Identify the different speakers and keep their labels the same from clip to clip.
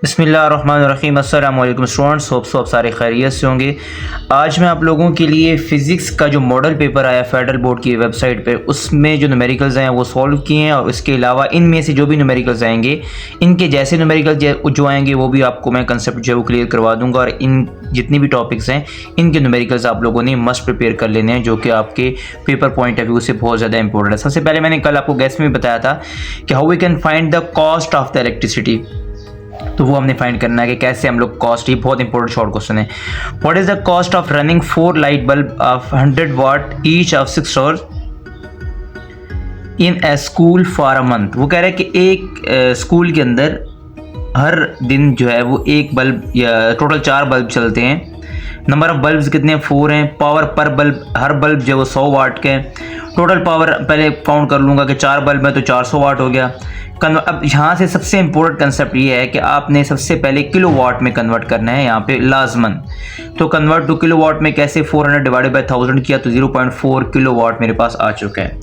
Speaker 1: बिस्मिल्लाहिर्रहमानिर्रहीम। अस्सलाम वालेकुम स्टूडेंट्स, होप सो आप सारे खैरियत से होंगे। आज मैं आप लोगों के लिए फ़िज़िक्स का जो मॉडल पेपर आया फेडरल बोर्ड की वेबसाइट पे, उसमें जो न्यूमेरिकल्स हैं वो सॉल्व किए हैं, और इसके अलावा इनमें से जो भी न्यूमेरिकल्स आएंगे, इनके जैसे न्यूमेरिकल जो आएंगे वो भी आपको मैं कंसेप्ट जो है वो क्लियर करवा दूंगा। और इन जितनी भी टॉपिक्स हैं इनके न्यूमेरिकल्स आप लोगों ने मस्ट प्रिपेयर कर लेने हैं, जो कि आपके पेपर पॉइंट ऑफ व्यू से बहुत ज़्यादा इंपॉर्टेंट है। सबसे पहले मैंने कल आपको गैस में बताया था कि how we can find the cost of the electricity, तो वो हमने फाइंड करना है कि कैसे हम लोग कॉस्ट, ये बहुत इंपॉर्टेंट शॉर्ट क्वेश्चन है। What is the cost of running 4 light bulb of 100 watt each of 6 hours in a school for a month. वो कह रहा है कि एक स्कूल के अंदर हर दिन जो है वो एक बल्ब या टोटल 4 बल्ब चलते हैं। नंबर ऑफ बल्ब्स कितने हैं? 4 हैं। पावर पर बल्ब, हर बल्ब जो है वो 100 वाट के हैं। टोटल पावर पहले काउंट कर लूँगा कि 4 बल्ब है तो 400 वाट हो गया। अब यहाँ से सबसे इम्पोर्टेंट कंसेप्ट ये है कि आपने सबसे पहले किलो वाट में कन्वर्ट करना है यहाँ पे लाजमन। तो कन्वर्ट टू किलो वाट में कैसे? 400 डिवाइडेड बाई 1000 किया तो 0.4 किलो वाट मेरे पास आ चुका है।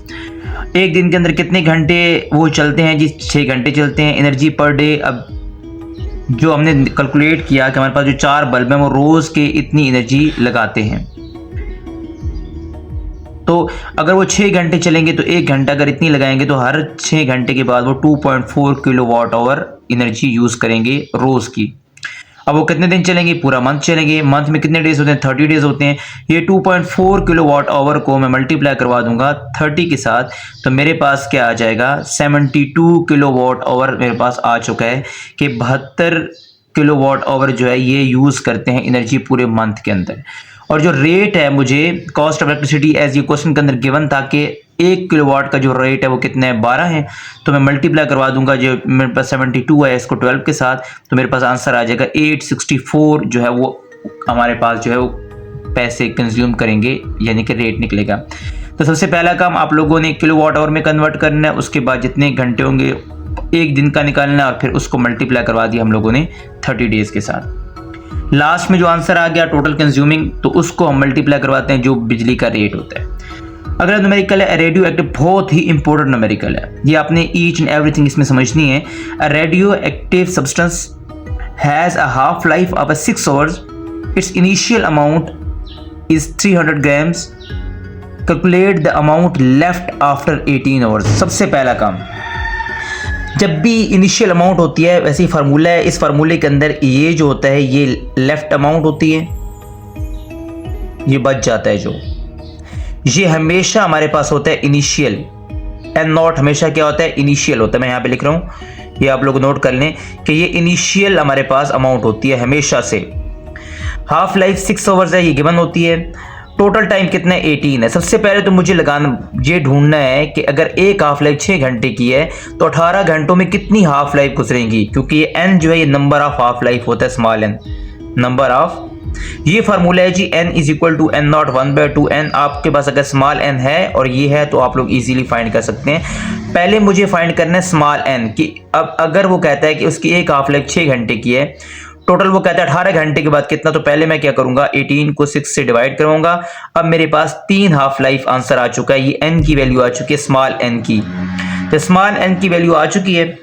Speaker 1: एक दिन के अंदर कितने घंटे वो चलते हैं जी? 6 घंटे चलते हैं। एनर्जी पर डे, अब जो हमने कैलकुलेट किया कि हमारे पास जो 4 बल्ब हैं वो रोज़ के इतनी एनर्जी लगाते हैं, तो अगर वो 6 घंटे चलेंगे तो 1 घंटा अगर इतनी लगाएंगे तो हर 6 घंटे के बाद वो 2.4 kilowatt hour energy use करेंगे रोज़ की। अब वो कितने दिन चलेंगे? पूरा मंथ चलेंगे। मंथ में कितने डेज होते हैं? 30 डेज होते हैं। ये 2.4 किलो वाट आवर को मैं मल्टीप्लाई करवा दूंगा 30 के साथ, तो मेरे पास क्या आ जाएगा? 72 किलो वाट आवर मेरे पास आ चुका है कि 72 किलो वाट आवर जो है ये यूज़ करते हैं एनर्जी पूरे मंथ के अंदर। और जो रेट है, मुझे कॉस्ट ऑफ इलेक्ट्रिसिटी एज ये क्वेश्चन के अंदर गिवन था कि 1 किलोवाट का जो रेट है वो कितना है? 12 है। तो मैं मल्टीप्लाई करवा दूंगा, जो मेरे पास 72 है इसको 12 के साथ, तो मेरे पास आंसर आ जाएगा 864 जो है वो हमारे पास जो है वो पैसे कंज्यूम करेंगे, यानी कि रेट निकलेगा। तो सबसे पहला काम आप लोगों ने किलोवाट आवर में कन्वर्ट करना है, उसके बाद जितने घंटे होंगे एक दिन का निकालना है, और फिर उसको मल्टीप्लाई करवा दिया हम लोगों ने 30 डेज के साथ। लास्ट में जो आंसर आ गया टोटल कंज्यूमिंग, तो उसको हम मल्टीप्लाई करवाते हैं जो बिजली का रेट होता है। अगला न्यूमेरिकल है रेडियो एक्टिव, बहुत ही इंपॉर्टेंट न्यूमेरिकल है, ये आपने ईच एंड एवरीथिंग इसमें समझनी है। A radio active substance has a half life of 6 hours, it's initial amount is 300 grams, calculate the amount left after 18 hours. सबसे पहला काम, जब भी इनिशियल अमाउंट होती है, वैसे ही फार्मूला है, इस फार्मूले के अंदर ये जो होता है ये लेफ्ट अमाउंट होती है, ये बच जाता है। जो ये हमेशा हमारे पास होता है इनिशियल, एंड नॉट हमेशा क्या होता है? इनिशियल होता है। मैं यहाँ पे लिख रहा हूँ, ये आप लोग नोट कर लें कि ये इनिशियल हमारे पास अमाउंट होती है हमेशा से। हाफ लाइफ 6 आवर्स है, ये गिवन होती है। टोटल टाइम कितना है? 18 है। सबसे पहले तो मुझे ये ढूंढना है कि अगर एक हाफ लाइफ 6 घंटे की है तो 18 घंटों में कितनी हाफ लाइफ गुजरेंगी, क्योंकि ये n जो है ये नंबर ऑफ हाफ लाइफ होता है, स्मॉल n नंबर ऑफ। ये फार्मूला है जी n is equal to n not 1/2n। आपके पास अगर स्मॉल n है और ये है तो आप लोग इजीली फाइंड कर सकते हैं। पहले मुझे फाइंड करना है स्मॉल n कि अब अगर वो कहता है कि उसकी एक हाफ लाइफ 6 घंटे की है, टोटल वो कहता है 18 घंटे के बाद कितना, तो पहले मैं क्या करूंगा? 18 को 6 से डिवाइड करूंगा। अब मेरे पास 3 हाफ लाइफ आंसर आ चुका है। ये n की वैल्यू आ चुकी है, स्मॉल n की। तो स्मॉल n की वैल्यू आ चुकी है।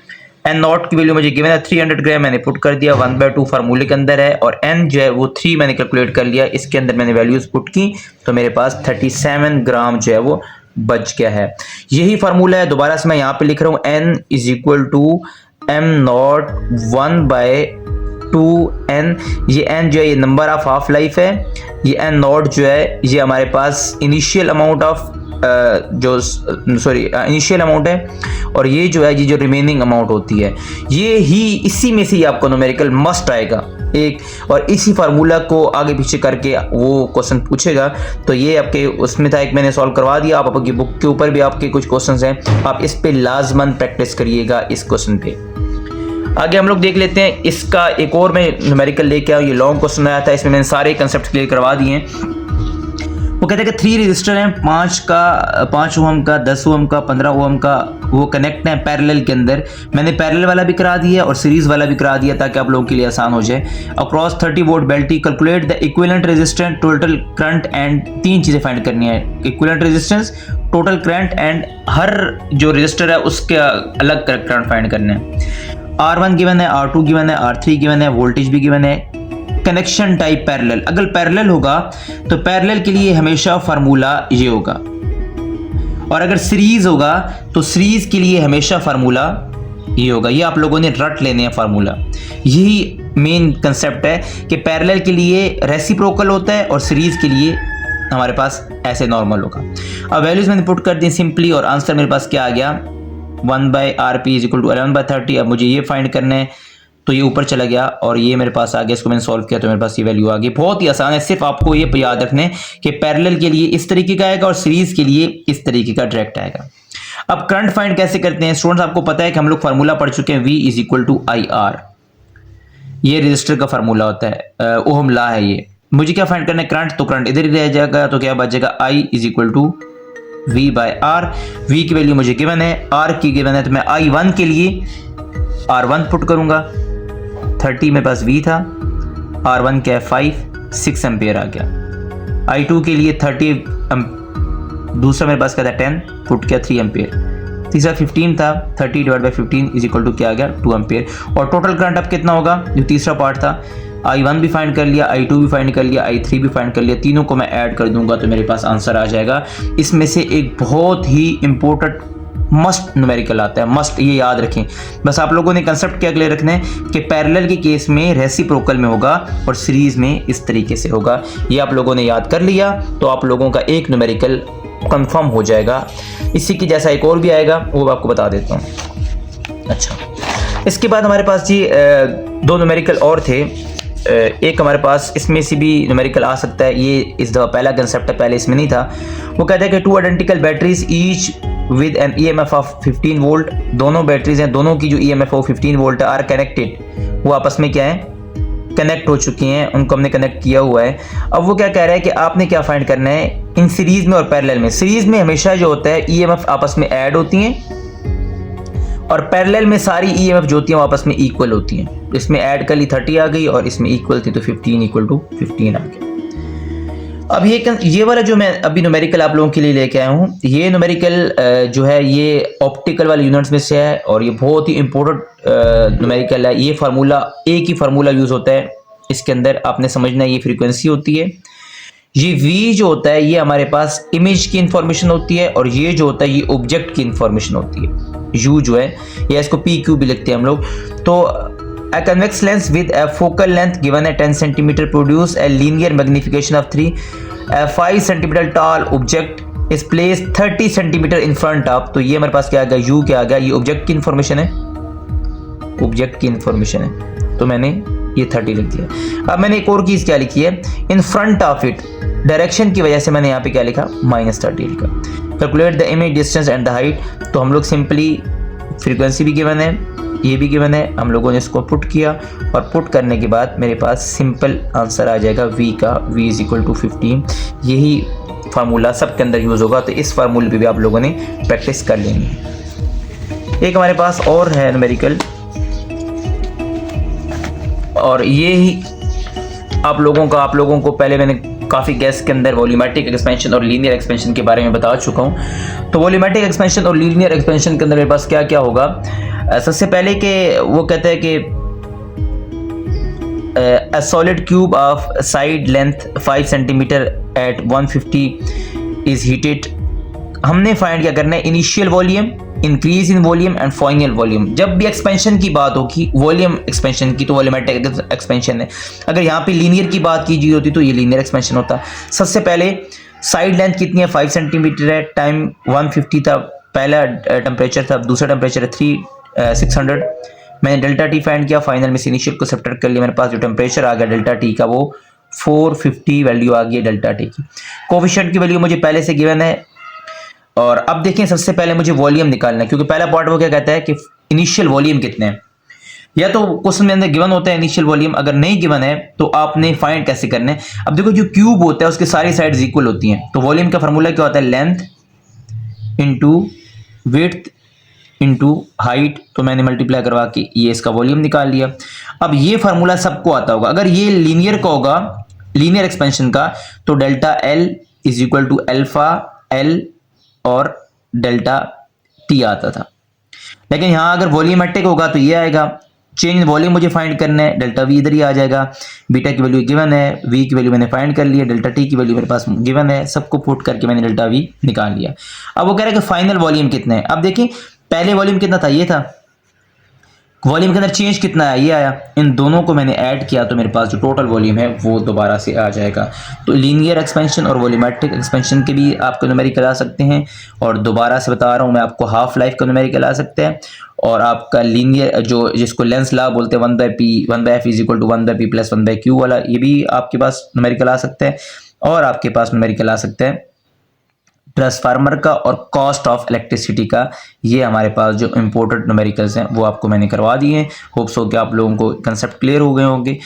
Speaker 1: n नॉट की वैल्यू मुझे गिवन है 300 ग्राम, मैंने पुट कर दिया, 1/2 फार्मूले के अंदर है, और n जो है वो 3 मैंने कैलकुलेट कर लिया, इसके अंदर मैंने वैल्यूज पुट की, तो मेरे पास 37 ग्राम जो है वो बच गया है। यही फार्मूला है, दोबारा से मैं यहाँ पे लिख रहा हूँ, n is equal to m not 1/2n। ये n जो है ये नंबर ऑफ हाफ लाइफ है, ये n नॉट जो है ये हमारे पास initial amount of initial amount है, और ये जो है ये जो रिमेनिंग अमाउंट होती है, ये ही इसी में से ही आपको न्यूमेरिकल मस्ट आएगा एक, और इसी फार्मूला को आगे पीछे करके वो क्वेश्चन पूछेगा। तो ये आपके उसमें था, एक मैंने सॉल्व करवा दिया। आप आपकी बुक के ऊपर भी आपके कुछ क्वेश्चंस हैं, आप इस पे लाजमन प्रैक्टिस करिएगा इस क्वेश्चन पे। आगे हम लोग देख लेते हैं इसका एक और मैं न्यूमेरिकल लेके आया, ये लॉन्ग क्वेश्चन आया था, इसमें मैंने सारे कंसेप्ट क्लियर करवा दिए हैं। वो कहते हैं कि 3 रजिस्टर हैं, 5 ओम का, 10 ओम का, 15 ओम का, वो कनेक्ट है पैरेलल के अंदर। मैंने पैरेलल वाला भी करा दिया और सीरीज वाला भी करा दिया ताकि आप लोगों के लिए आसान हो जाए। अक्रॉस 30 वोल्ट बेल्टी, calculate the equivalent resistance, total current and, 3 चीज़ें फाइंड करनी है, equivalent resistance, total current and हर जो रजिस्टर है उसके अलग करंट फाइंड करना है। R1 गिवन है, R2 गिवन है, R3 गिवन है, वोल्टेज भी गिवन है। कनेक्शन टाइप पैरेलल, अगर पैरेलल होगा तो पैरेलल के लिए हमेशा फार्मूला ये होगा, और अगर सीरीज होगा तो सीरीज के लिए हमेशा फार्मूला ये होगा। ये आप लोगों ने रट लेने हैं फार्मूला। यही मेन कंसेप्ट है कि पैरेलल के लिए रेसिप्रोकल होता है और सीरीज के लिए हमारे पास ऐसे नॉर्मल होगा। अब वैल्यूज मैंने पुट कर दी सिंपली, और आंसर मेरे पास क्या आ गया, 1/RP = 11/30। अब मुझे ये फाइंड करना है, तो ये ऊपर चला गया और ये मेरे पास आ गया। इसको मैंने सॉल्व किया तो मेरे पास ये वैल्यू आ गई। बहुत ही आसान है, सिर्फ आपको ये याद रखना है कि पैरेलल के लिए इस तरीके का आएगा और सीरीज के लिए इस तरीके का डायरेक्ट आएगा। अब करंट फाइंड कैसे करते हैं स्टूडेंट्स, आपको पता है कि हम लोग फार्मूला पढ़ चुके हैं, V = IR। ये रजिस्टर का फार्मूला होता है, ओहम लॉ है ये। मुझे क्या फाइंड करना है, करंट, तो करंट इधर ही रह जाएगा, तो क्या बचेगा, I = V/R। V की वैल्यू मुझे गिवन है, R की गिवन है, तो मैं I1 के लिए R1 पुट करूंगा। 30 मेरे पास V था, R1 क्या है 6 एम्पेयर आ गया। I2 के लिए 30, दूसरा मेरे पास क्या था 10, पुट किया 3 एम्पेयर। तीसरा 15 था, 30/15 = क्या आ गया 2 एम्पेयर। और टोटल करंट अब कितना होगा, जो तीसरा पार्ट था, I1 भी फाइंड कर लिया, I2 भी फाइंड कर लिया, I3 भी फाइंड कर लिया, तीनों को मैं ऐड कर दूंगा तो मेरे पास आंसर आ जाएगा। इसमें से एक बहुत ही इंपॉर्टेंट मस्ट न्यूमेरिकल आता है, मस्ट, ये याद रखें। बस आप लोगों ने कंसेप्ट क्या क्लियर रखना है कि पैरेलल के केस में रेसिप्रोकल में होगा और सीरीज में इस तरीके से होगा। ये आप लोगों ने याद कर लिया तो आप लोगों का एक न्यूमेरिकल कंफर्म हो जाएगा। इसी की जैसा एक और भी आएगा, वो आपको बता देता हूँ। अच्छा, इसके बाद हमारे पास जी 2 न्यूमेरिकल और थे। एक हमारे पास इसमें से भी न्यूमेरिकल आ सकता है, ये इस दफ़ा पहला कंसेप्ट है, पहले इसमें नहीं था। वो कहता है कि 2 identical batteries each with an EMF of 15 volt, दोनों बैटरीज हैं, दोनों की जो EMF है वो 15 वोल्ट आर कनेक्टेड, वो आपस में क्या है, कनेक्ट हो चुकी हैं, उनको हमने कनेक्ट किया हुआ है। अब वो क्या कह रहा है कि आपने क्या फाइंड करना है इन सीरीज में और पैरेलल में। सीरीज में हमेशा जो होता है EMF आपस में ऐड होती हैं, और पैरेलल में सारी EMF जो होती हैं वो आपस में इक्वल होती हैं। इसमें ऐड कर ली 30 आ गई और इसमें इक्वल थी तो 15 = 15 आ गया। अब ये वाला जो मैं अभी न्यूमेरिकल आप लोगों के लिए लेके आया हूँ, ये न्यूमेरिकल जो है ये ऑप्टिकल वाले यूनिट्स में से है और ये बहुत ही इंपॉर्टेंट न्यूमेरिकल है। ये फार्मूला, एक ही फार्मूला यूज होता है इसके अंदर, आपने समझना है। ये फ्रीक्वेंसी होती है, ये V जो होता है ये हमारे पास इमेज की इंफॉर्मेशन होती है, और ये जो होता है ये ऑब्जेक्ट की इंफॉर्मेशन होती है। U जो है, या इसको PQ भी लिखते हैं हम लोग। तो a convex lens with a focal length given at 10 cm produce a linear magnification of 3. A 5 cm tall object is placed 30 cm in front of, तो ये हमारे पास क्या आ गया, U क्या आ गया, ये ऑब्जेक्ट की इंफॉर्मेशन है, ऑब्जेक्ट की इंफॉर्मेशन है, तो मैंने ये 30 लिख दिया। अब मैंने एक और चीज क्या लिखी है, in front of it, direction की वजह से मैंने यहाँ पे क्या लिखा, -30 लिखा। Calculate the image distance and the height, तो हम लोग सिंपली फ्रीक्वेंसी भी गिवन है, ये भी गिवन है, हम लोगों ने इसको पुट किया और पुट करने के बाद मेरे पास सिंपल आंसर आ जाएगा V का, V = 15। यही फार्मूला सबके अंदर यूज होगा, तो इस फार्मूले पे भी आप लोगों ने प्रैक्टिस कर लेनी है। एक हमारे पास और है न्यूमेरिकल, और ये ही आप लोगों को पहले मैंने काफ़ी गैस के अंदर वॉल्यूमेट्रिक एक्सपेंशन और लीनियर एक्सपेंशन के बारे में बता चुका हूँ। तो वॉल्यूमेट्रिक एक्सपेंशन और लीनियर एक्सपेंशन के अंदर मेरे पास क्या क्या होगा, सबसे पहले कि वो कहता है कि a solid cube of side length 5 cm at 150 is heated। हमने फाइंड क्या करना है, initial volume, increase in volume and final volume. जब भी एक्सपेंशन की बात होगी, वॉल्यूम एक्सपेंशन की, तो वॉल्यूमेट्रिक एक्सपेंशन है। अगर यहाँ पे लीनियर की बात की होती तो ये लीनियर एक्सपेंशन होता। सबसे पहले साइड लेंथ कितनी है, 5 सेंटीमीटर है, टाइम 150 था, पहला टेम्परेचर था, दूसरा टेम्परेचर है 600। मैंने डेल्टा टी फाइंड किया, फाइनल में से इनिशियल को सब्ट्रैक्ट कर लिया, मेरे पास जो टेम्परेचर आ गया डेल्टा टी का वो 450 वैल्यू आ गई है डेल्टा टी की। कोफिशिएंट की वैल्यू मुझे पहले से गिवन है। और अब देखें, सबसे पहले मुझे वॉल्यूम निकालना है, क्योंकि पहला पार्ट वो क्या कहता है कि इनिशियल वॉल्यूम कितने हैं। या तो क्वेश्चन में अंदर गिवन होता है इनिशियल वॉल्यूम, अगर नहीं गिवन है तो आपने फाइंड कैसे करना है। अब देखो, जो क्यूब होता है उसकी सारी साइड्स इक्वल होती हैं, तो वॉल्यूम का फार्मूला क्या होता है, length into width into height. तो मैंने मल्टीप्लाई करवा के ये इसका वॉल्यूम निकाल लिया। अब ये फार्मूला सबको आता होगा। अगर ये लीनियर का होगा, लीनियर एक्सपेंशन का, तो delta L is equal to alpha L और डेल्टा टी आता था। लेकिन यहां अगर वॉल्यूमेट्रिक होगा तो ये आएगा चेंज इन वॉल्यूम मुझे फाइंड करना है, डेल्टा वी इधर ही आ जाएगा, बीटा की वैल्यू गिवन है, वी की वैल्यू मैंने फाइंड कर लिया, डेल्टा टी की वैल्यू मेरे पास गिवन है, सबको पुट करके मैंने डेल्टा वी निकाल लिया। अब वो कह रहा है कि फाइनल वॉल्यूम कितना है। अब देखिए पहले वॉल्यूम कितना था, ये था, वॉल्यूम के अंदर चेंज कितना आया, ये आया, इन दोनों को मैंने ऐड किया तो मेरे पास जो टोटल वॉल्यूम है वो दोबारा से आ जाएगा। तो लीनियर एक्सपेंशन और वॉल्यूमेट्रिक एक्सपेंशन के भी आपको न्यूमेरिकल आ सकते हैं, और दोबारा से बता रहा हूँ मैं आपको हाफ लाइफ का न्यूमेरिकल आ सकता है, और आपका लीनियर जो जिसको लेंस लॉ बोलते हैं 1/f is equal to 1/p plus 1/q वाला, ये भी आपके पास न्यूमेरिकल आ सकता है। और आपके पास न्यूमेरिकल आ सकता है ट्रांसफार्मर का और कॉस्ट ऑफ इलेक्ट्रिसिटी का। ये हमारे पास जो इम्पोर्टेंट न्यूमेरिकल्स हैं वो आपको मैंने करवा दिए हैं। होप्स हो कि आप लोगों को कंसेप्ट क्लियर हो गए होंगे।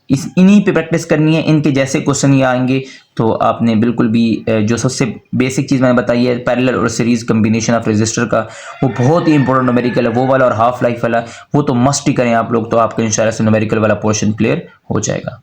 Speaker 1: इन्हीं पे प्रैक्टिस करनी है, इनके जैसे क्वेश्चन ही आएंगे तो आपने बिल्कुल भी जो सबसे बेसिक चीज़ मैंने बताई है पैरेलल और सीरीज कम्बिनेशन ऑफ रेजिस्टर का, वो बहुत ही इंपॉर्टेंट न्यूमेरिकल है, वो वाला और हाफ लाइफ वाला, वो तो मस्ट ही करें आप लोग, तो आपका इंशाल्लाह से न्यूमेरिकल वाला पोर्शन क्लियर हो जाएगा।